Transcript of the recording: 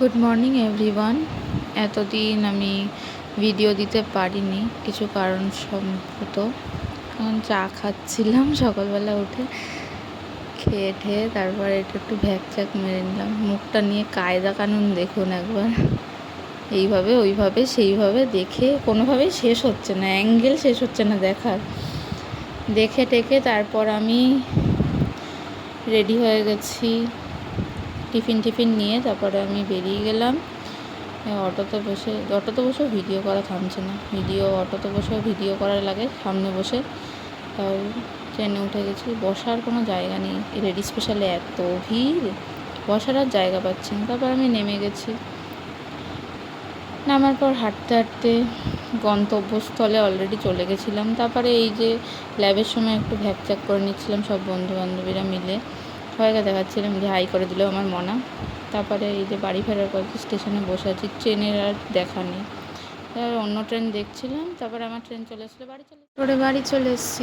Good morning everyone. এতদিন আমি video দিতে পারিনি কিছু কারণসম্মত। এখন চা খাচ্ছিলাম সকালবেলা উঠে, খেয়ে ঠেয়ে তারপরে একটু ভ্যাকচ্যাক মেরে নিলাম। মুখটা নিয়ে কায়দা কানুন দেখুন একবার, এইভাবে ওইভাবে সেইভাবে দেখে কোনোভাবেই শেষ হচ্ছে না, অ্যাঙ্গেল শেষ হচ্ছে না দেখার। দেখে টেকে তারপর আমি রেডি হয়ে গেছি, টিফিন নিয়ে তারপরে আমি বেরিয়ে গেলাম। অটোতে বসেও ভিডিও করা থামছে না, অটোতে বসেও ভিডিও করার লাগে সামনে বসে। তাও ট্রেনে উঠে গেছি, বসার কোনো জায়গা নেই, রেডি স্পেশালে এত ভিড়, বসার আর জায়গা পাচ্ছি না। তারপর আমি নেমে গেছি, নামার পর হাঁটতে হাঁটতে গন্তব্যস্থলে অলরেডি চলে গেছিলাম। তারপরে এই যে ল্যাবের সময় একটু ভ্যাকচ্যাক করে নিচ্ছিলাম, সব বন্ধু বান্ধবীরা মিলে সবাইকে দেখাচ্ছিলাম যে হাই করে দিলেও আমার মনা। তারপরে এই যে বাড়ি ফেরার পর স্টেশনে বসে আছি, ট্রেনের আর দেখা নেই, অন্য ট্রেন দেখছিলাম। তারপরে আমার ট্রেন চলে আসলে বাড়ি চলে এসেছি।